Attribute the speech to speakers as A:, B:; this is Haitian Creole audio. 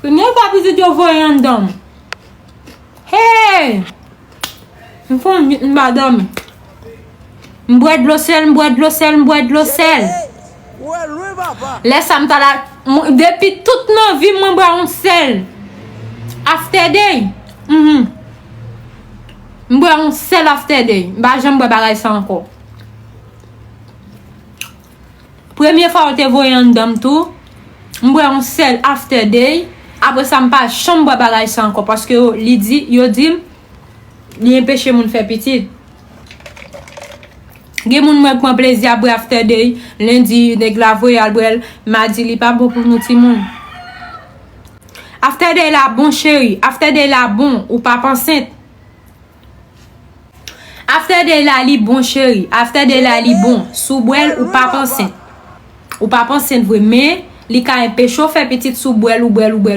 A: Premier pas petit yo voye en dom. Hey! M'font madame. M'boit de l'eau sel, m'boit de l'eau sel, m'boit de l'eau sel.
B: Ouais, lui, papa.
A: Laisse am ta la depuis toute ma vie moi bois un sel. After day. M'bois un sel after day. Ba j'aime boire bagay ça encore. Première fois te voye en dom tout. M'bois un sel after day. Après ça m'pas chambre boire bagay ça encore parce que yo dit li empêche moun faire petit. Gen moun mwen prend plaisir après after day, lundi nèg la voye al brel, mardi li pas bon pour nous ti moun. After day la bon chéri, after day la bon ou pas enceinte. After day la li bon chéri, after day la li bon sous brel ou pas enceinte. Ou pas enceinte vrai mais li ka empêche faire petit sous brel ou brel ou brel.